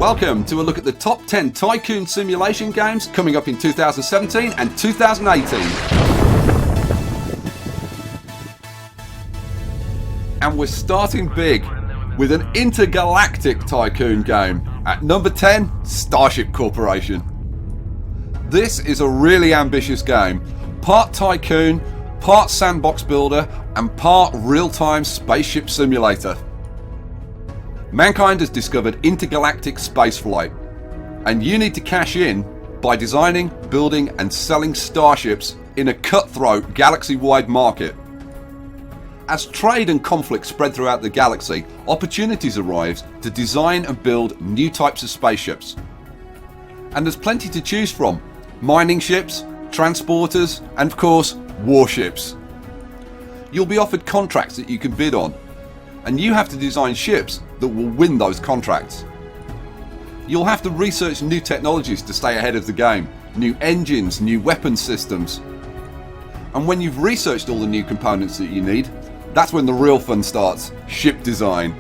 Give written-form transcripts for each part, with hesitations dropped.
Welcome to a look at the top 10 Tycoon simulation games coming up in 2017 and 2018. And we're starting big with an intergalactic Tycoon game. At number 10, Starship Corporation. This is a really ambitious game. Part Tycoon, part sandbox builder, and part real-time spaceship simulator. Mankind has discovered intergalactic spaceflight, and you need to cash in by designing, building, and selling starships in a cutthroat galaxy-wide market. As trade and conflict spread throughout the galaxy, opportunities arise to design and build new types of spaceships. And there's plenty to choose from: mining ships, transporters, and of course, warships. You'll be offered contracts that you can bid on, and you have to design ships that will win those contracts. You'll have to research new technologies to stay ahead of the game, new engines, new weapon systems. And when you've researched all the new components that you need, that's when the real fun starts: ship design.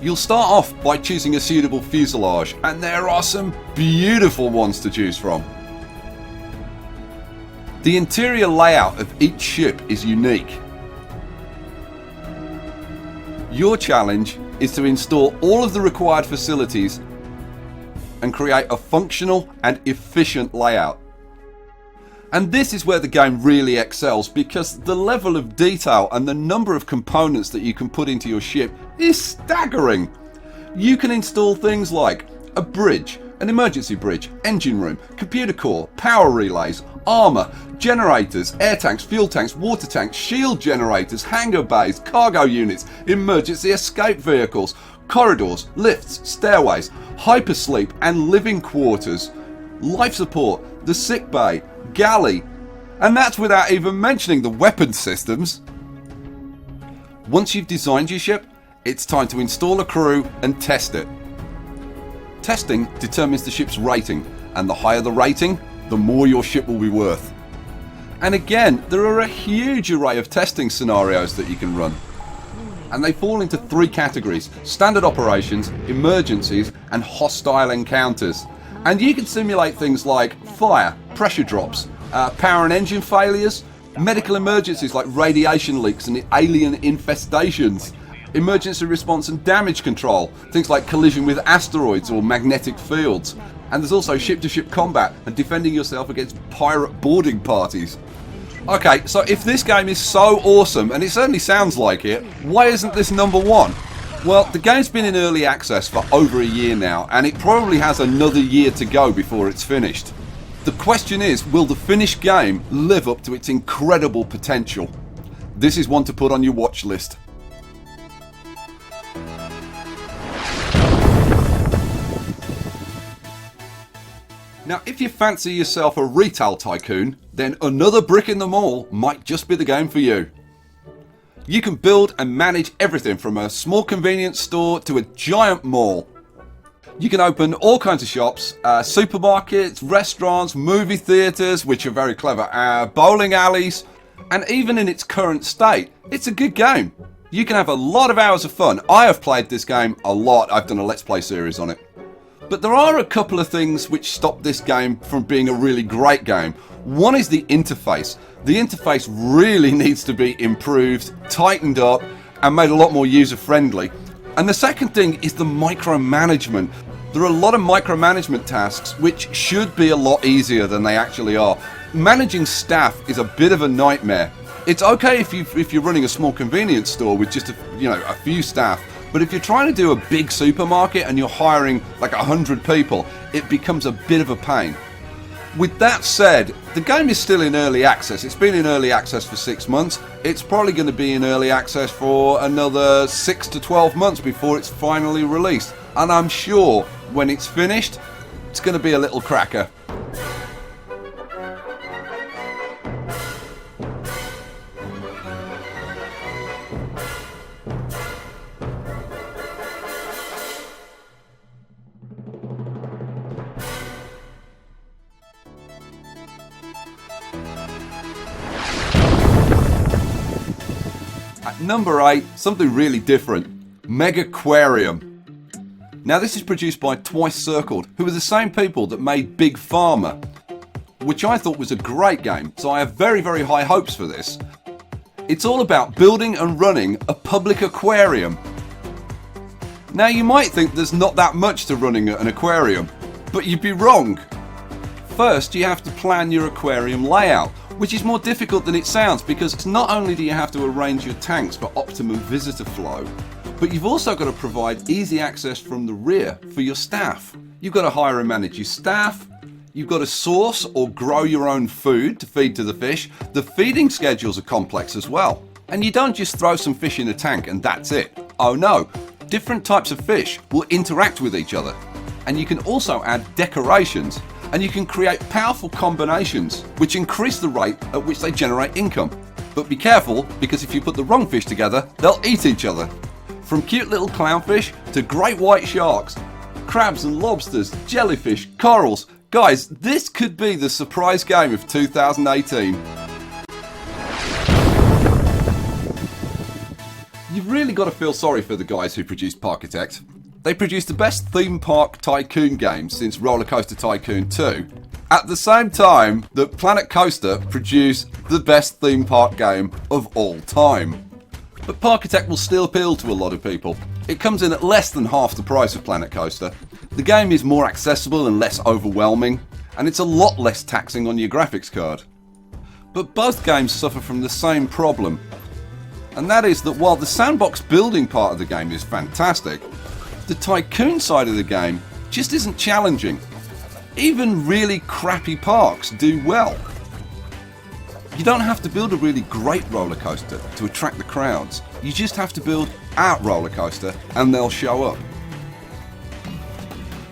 You'll start off by choosing a suitable fuselage, and there are some beautiful ones to choose from. The interior layout of each ship is unique. Your challenge is to install all of the required facilities and create a functional and efficient layout. And this is where the game really excels, because the level of detail and the number of components that you can put into your ship is staggering. You can install things like a bridge, an emergency bridge, engine room, computer core, power relays, armour, generators, air tanks, fuel tanks, water tanks, shield generators, hangar bays, cargo units, emergency escape vehicles, corridors, lifts, stairways, hypersleep and living quarters, life support, the sick bay, galley, and that's without even mentioning the weapon systems. Once you've designed your ship, it's time to install a crew and test it. Testing determines the ship's rating, and the higher the rating, the more your ship will be worth. And again, there are a huge array of testing scenarios that you can run. And they fall into three categories: standard operations, emergencies, and hostile encounters. And you can simulate things like fire, pressure drops, power and engine failures, medical emergencies like radiation leaks and alien infestations, emergency response and damage control, things like collision with asteroids or magnetic fields. And there's also ship-to-ship combat and defending yourself against pirate boarding parties. Okay, so if this game is so awesome, and it certainly sounds like it, why isn't this number one? Well, the game's been in early access for over a year now, and it probably has another year to go before it's finished. The question is, will the finished game live up to its incredible potential? This is one to put on your watch list. Now, if you fancy yourself a retail tycoon, then Another Brick in the Mall might just be the game for you. You can build and manage everything from a small convenience store to a giant mall. You can open all kinds of shops, supermarkets, restaurants, movie theatres, which are very clever, bowling alleys, and even in its current state, it's a good game. You can have a lot of hours of fun. I have played this game a lot. I've done a Let's Play series on it. But there are a couple of things which stop this game from being a really great game. One is the interface. The interface really needs to be improved, tightened up, and made a lot more user-friendly. And the second thing is the micromanagement. There are a lot of micromanagement tasks which should be a lot easier than they actually are. Managing staff is a bit of a nightmare. It's okay if you're running a small convenience store with just a few staff. But if you're trying to do a big supermarket and you're hiring like 100 people, it becomes a bit of a pain. With that said, the game is still in early access. It's been in early access for 6 months. It's probably going to be in early access for another 6 to 12 months before it's finally released. And I'm sure when it's finished, it's going to be a little cracker. At number 8, something really different: Megaquarium. Now this is produced by Twice Circled, who are the same people that made Big Pharma, which I thought was a great game, so I have very, very high hopes for this. It's all about building and running a public aquarium. Now you might think there's not that much to running an aquarium, but you'd be wrong. First, you have to plan your aquarium layout, which is more difficult than it sounds because not only do you have to arrange your tanks for optimum visitor flow, but you've also got to provide easy access from the rear for your staff. You've got to hire and manage your staff, you've got to source or grow your own food to feed to the fish. The feeding schedules are complex as well. And you don't just throw some fish in a tank and that's it. Oh no, different types of fish will interact with each other. And you can also add decorations, and you can create powerful combinations which increase the rate at which they generate income. But be careful, because if you put the wrong fish together, they'll eat each other. From cute little clownfish to great white sharks, crabs and lobsters, jellyfish, corals. Guys, this could be the surprise game of 2018. You've really got to feel sorry for the guys who produced Parkitect. They produced the best theme park tycoon game since Roller Coaster Tycoon 2, at the same time that Planet Coaster produced the best theme park game of all time. But Parkitect will still appeal to a lot of people. It comes in at less than half the price of Planet Coaster. The game is more accessible and less overwhelming, and it's a lot less taxing on your graphics card. But both games suffer from the same problem, and that is that while the sandbox building part of the game is fantastic, the tycoon side of the game just isn't challenging. Even really crappy parks do well. You don't have to build a really great roller coaster to attract the crowds. You just have to build a roller coaster and they'll show up.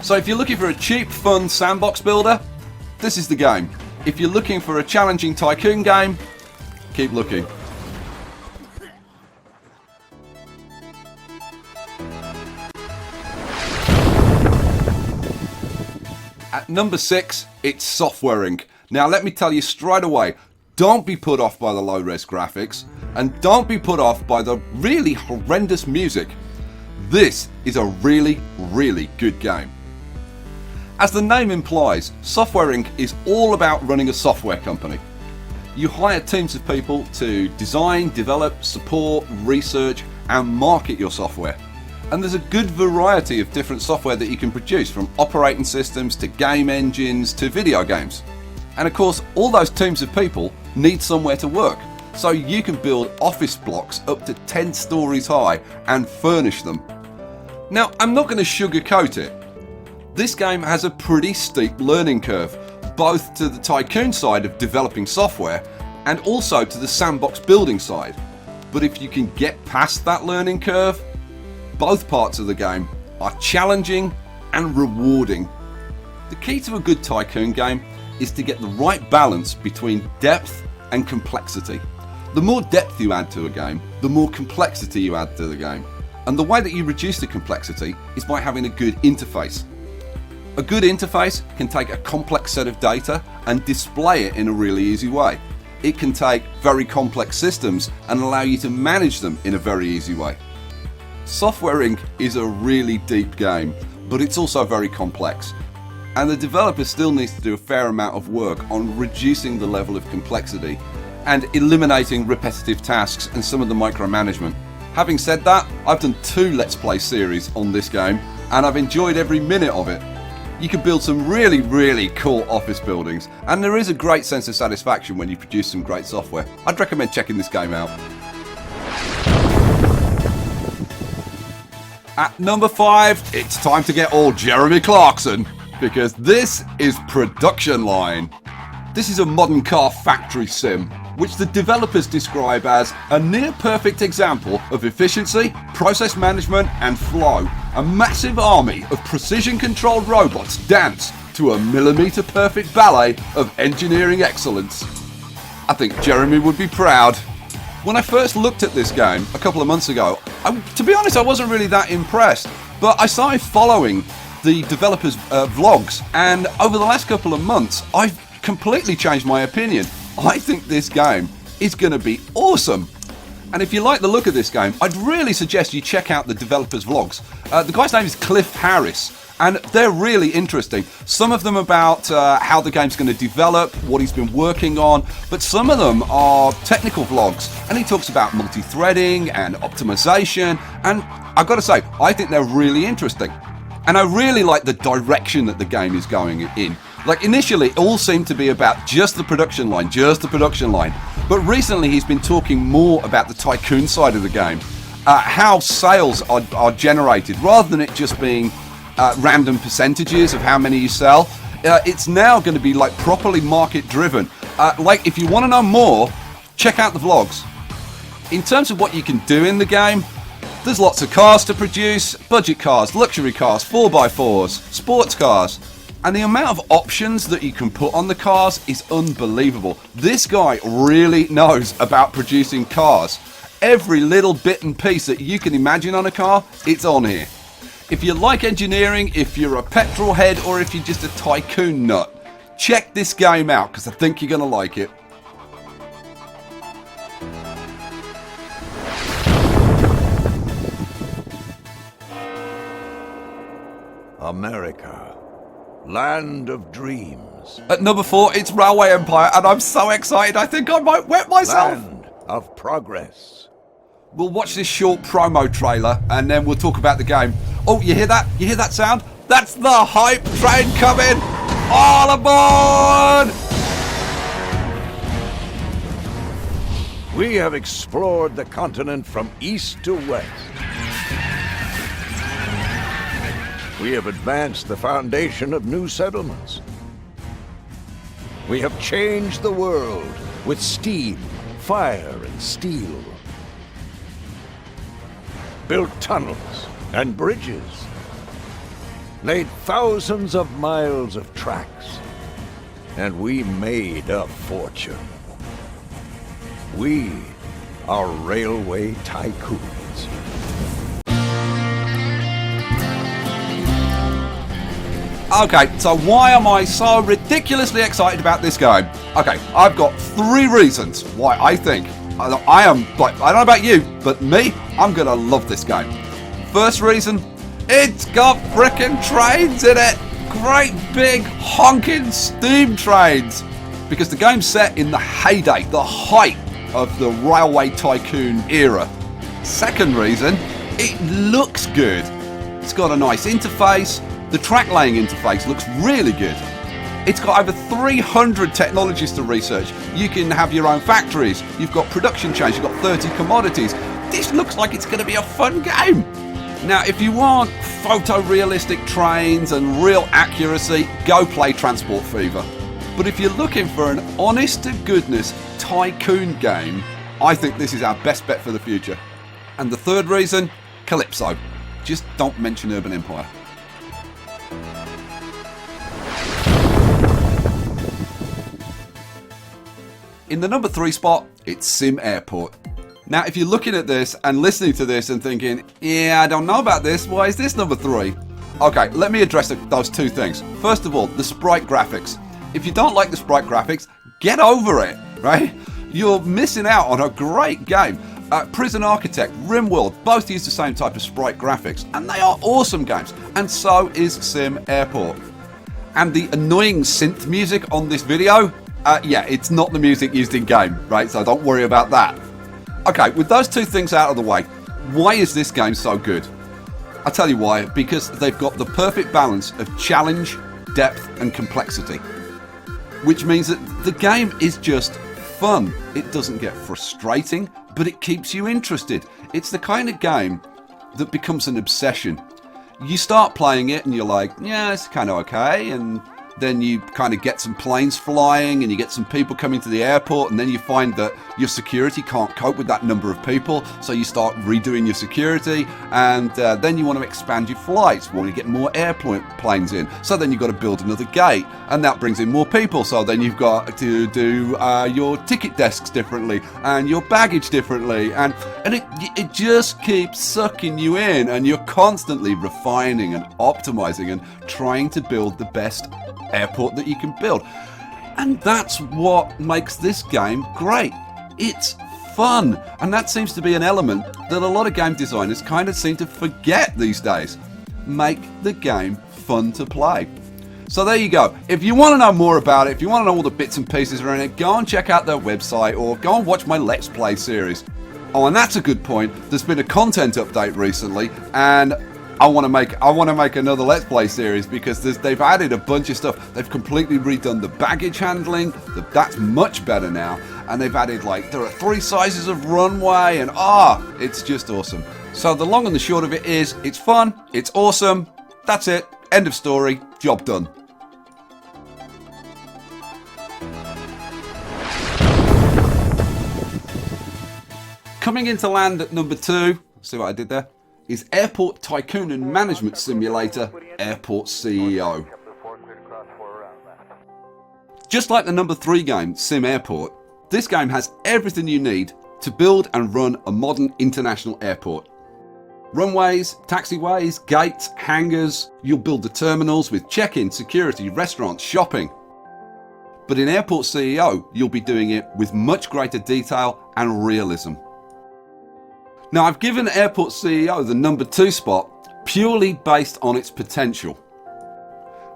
So if you're looking for a cheap, fun sandbox builder, this is the game. If you're looking for a challenging tycoon game, keep looking. At number 6, it's Software Inc. Now let me tell you straight away, don't be put off by the low-res graphics, and don't be put off by the really horrendous music. This is a really, really good game. As the name implies, Software Inc. is all about running a software company. You hire teams of people to design, develop, support, research, and market your software. And there's a good variety of different software that you can produce, from operating systems to game engines to video games. And of course, all those teams of people need somewhere to work. So you can build office blocks up to 10 stories high and furnish them. Now, I'm not going to sugarcoat it. This game has a pretty steep learning curve, both to the tycoon side of developing software and also to the sandbox building side. But if you can get past that learning curve, both parts of the game are challenging and rewarding. The key to a good tycoon game is to get the right balance between depth and complexity. The more depth you add to a game, the more complexity you add to the game. And the way that you reduce the complexity is by having a good interface. A good interface can take a complex set of data and display it in a really easy way. It can take very complex systems and allow you to manage them in a very easy way. Software Inc. is a really deep game, but it's also very complex. And the developer still needs to do a fair amount of work on reducing the level of complexity and eliminating repetitive tasks and some of the micromanagement. Having said that, I've done 2 Let's Play series on this game and I've enjoyed every minute of it. You can build some really, really cool office buildings, and there is a great sense of satisfaction when you produce some great software. I'd recommend checking this game out. At number 5, it's time to get all Jeremy Clarkson, because this is Production Line. This is a modern car factory sim, which the developers describe as a near-perfect example of efficiency, process management and flow. A massive army of precision-controlled robots dance to a millimetre-perfect ballet of engineering excellence. I think Jeremy would be proud. When I first looked at this game a couple of months ago, to be honest, I wasn't really that impressed, but I started following the developers' vlogs, and over the last couple of months, I've completely changed my opinion. I think this game is going to be awesome. And if you like the look of this game, I'd really suggest you check out the developer's vlogs. The guy's name is Cliff Harris, and they're really interesting. Some of them about how the game's going to develop, what he's been working on, but some of them are technical vlogs, and he talks about multi-threading and optimization, and I've got to say, I think they're really interesting. And I really like the direction that the game is going in. Like initially, it all seemed to be about just the production line. But recently, he's been talking more about the Tycoon side of the game, how sales are generated, rather than it just being random percentages of how many you sell. It's now going to be like properly market driven. Like if you want to know more, check out the vlogs. In terms of what you can do in the game, there's lots of cars to produce, budget cars, luxury cars, 4x4s, sports cars. And the amount of options that you can put on the cars is unbelievable. This guy really knows about producing cars. Every little bit and piece that you can imagine on a car, it's on here. If you like engineering, if you're a petrol head, or if you're just a Tycoon nut, check this game out because I think you're going to like it. America, land of dreams. At number 4, it's Railway Empire, and I'm so excited I think I might wet myself. Land of progress. We'll watch this short promo trailer, and then we'll talk about the game. Oh, you hear that? You hear that sound? That's the hype train coming! All aboard! We have explored the continent from east to west. We have advanced the foundation of new settlements. We have changed the world with steam, fire, and steel. Built tunnels and bridges. Laid thousands of miles of tracks. And we made a fortune. We are railway tycoons. Okay, so why am I so ridiculously excited about this game? Okay, I've got 3 reasons why I think I am, like, I don't know about you, but me, I'm gonna love this game. First reason, it's got frickin' trains in it! Great big honking steam trains! Because the game's set in the heyday, the height of the Railway Tycoon era. Second reason, it looks good. It's got a nice interface. The track laying interface looks really good. It's got over 300 technologies to research. You can have your own factories. You've got production chains. You've got 30 commodities. This looks like it's going to be a fun game. Now, if you want photorealistic trains and real accuracy, go play Transport Fever. But if you're looking for an honest-to-goodness Tycoon game, I think this is our best bet for the future. And the third reason, Calypso. Just don't mention Urban Empire. In the number 3 spot, it's SimAirport. Now, if you're looking at this and listening to this and thinking, yeah, I don't know about this, why is this number 3? Okay, let me address those 2 things. First of all, the sprite graphics. If you don't like the sprite graphics, get over it, right? You're missing out on a great game. Prison Architect, RimWorld, both use the same type of sprite graphics, and they are awesome games, and so is SimAirport. And the annoying synth music on this video, yeah, it's not the music used in game, right? So don't worry about that. Okay, with those 2 things out of the way, why is this game so good? I'll tell you why. Because they've got the perfect balance of challenge, depth, and complexity. Which means that the game is just fun. It doesn't get frustrating, but it keeps you interested. It's the kind of game that becomes an obsession. You start playing it and you're like, yeah, it's kind of okay, and then you kind of get some planes flying and you get some people coming to the airport, and then you find that your security can't cope with that number of people, so you start redoing your security, and then you want to expand your flights, you want to get more airplanes in, so then you've got to build another gate, and that brings in more people, so then you've got to do your ticket desks differently and your baggage differently, and it just keeps sucking you in, and you're constantly refining and optimizing and trying to build the best airport that you can build. And that's what makes this game great. It's fun. And that seems to be an element that a lot of game designers kind of seem to forget these days. Make the game fun to play. So there you go. If you want to know more about it, if you want to know all the bits and pieces around it, go and check out their website or go and watch my Let's Play series. Oh, and that's a good point. There's been a content update recently, and I want to make another Let's Play series because they've added a bunch of stuff. They've completely redone the baggage handling. That's much better now. And they've added, like, there are 3 sizes of runway, and it's just awesome. So the long and the short of it is, it's fun, it's awesome, that's it, end of story, job done. Coming into land at number 2, see what I did there, is Airport Tycoon and Management Simulator, Airport CEO. Just like the number 3 game, SimAirport, this game has everything you need to build and run a modern international airport. Runways, taxiways, gates, hangars, you'll build the terminals with check-in, security, restaurants, shopping. But in Airport CEO, you'll be doing it with much greater detail and realism. Now, I've given Airport CEO the number 2 spot purely based on its potential.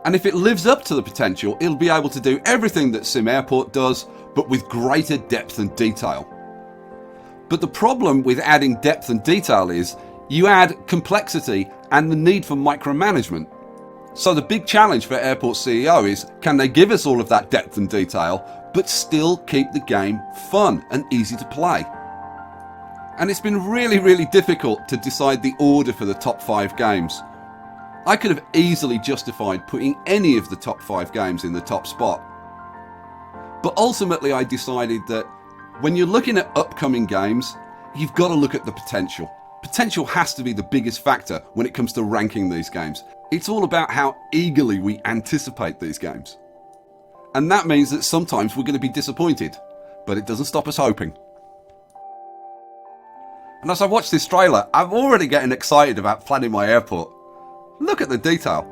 And if it lives up to the potential, it'll be able to do everything that SimAirport does, but with greater depth and detail. But the problem with adding depth and detail is you add complexity and the need for micromanagement. So the big challenge for Airport CEO is, can they give us all of that depth and detail, but still keep the game fun and easy to play? And it's been really, really difficult to decide the order for the top 5 games. I could have easily justified putting any of the top 5 games in the top spot. But ultimately I decided that when you're looking at upcoming games, you've got to look at the potential. Potential has to be the biggest factor when it comes to ranking these games. It's all about how eagerly we anticipate these games. And that means that sometimes we're going to be disappointed, but it doesn't stop us hoping. And as I watch this trailer, I'm already getting excited about planning my airport. Look at the detail.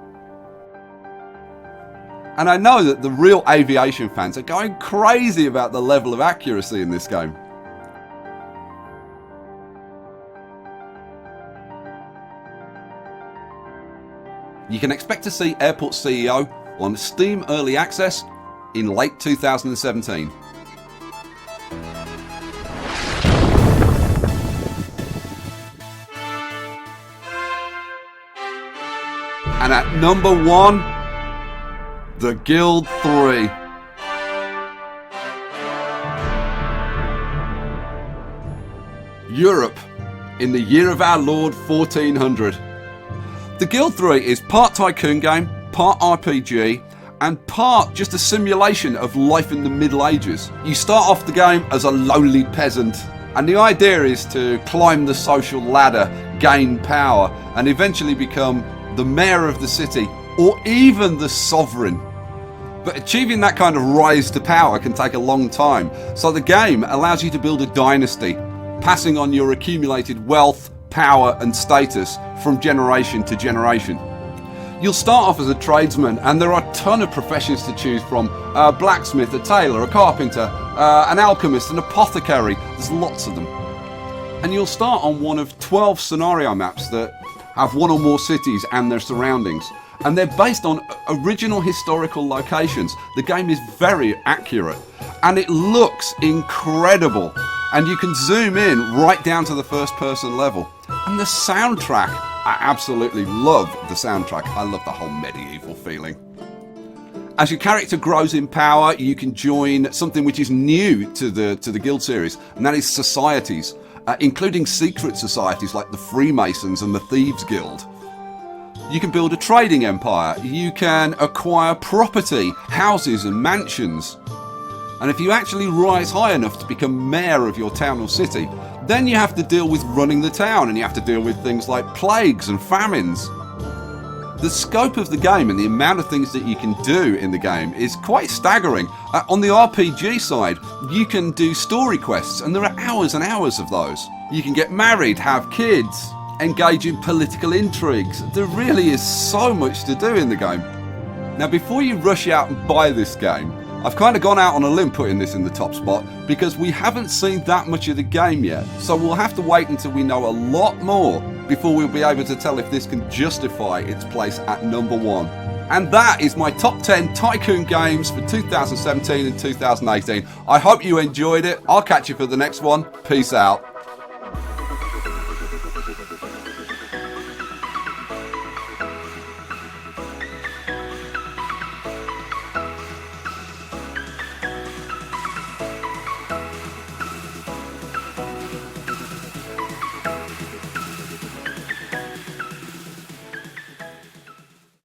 And I know that the real aviation fans are going crazy about the level of accuracy in this game. You can expect to see Airport CEO on Steam Early Access in late 2017. And at number 1, The Guild 3. Europe, in the year of our Lord 1400. The Guild 3 is part Tycoon game, part RPG, and part just a simulation of life in the Middle Ages. You start off the game as a lowly peasant, and the idea is to climb the social ladder, gain power, and eventually become the mayor of the city, or even the sovereign. But achieving that kind of rise to power can take a long time, so the game allows you to build a dynasty, passing on your accumulated wealth, power and status from generation to generation. You'll start off as a tradesman, and there are a ton of professions to choose from. A blacksmith, a tailor, a carpenter, an alchemist, an apothecary. There's lots of them. And you'll start on one of 12 scenario maps that have one or more cities and their surroundings, and they're based on original historical locations. The game is very accurate and it looks incredible, and you can zoom in right down to the first person level. And the soundtrack, I absolutely love the soundtrack. I love the whole medieval feeling. As your character grows in power, you can join something which is new to the Guild series, and that is societies. Including secret societies like the Freemasons and the Thieves Guild. You can build a trading empire, you can acquire property, houses and mansions. And if you actually rise high enough to become mayor of your town or city, then you have to deal with running the town, and you have to deal with things like plagues and famines. The scope of the game and the amount of things that you can do in the game is quite staggering. On the RPG side, you can do story quests, and there are hours and hours of those. You can get married, have kids, engage in political intrigues. There really is so much to do in the game. Now, before you rush out and buy this game, I've kind of gone out on a limb putting this in the top spot because we haven't seen that much of the game yet, so we'll have to wait until we know a lot more before we'll be able to tell if this can justify its place at number 1. And that is my top 10 Tycoon games for 2017 and 2018. I hope you enjoyed it. I'll catch you for the next one. Peace out.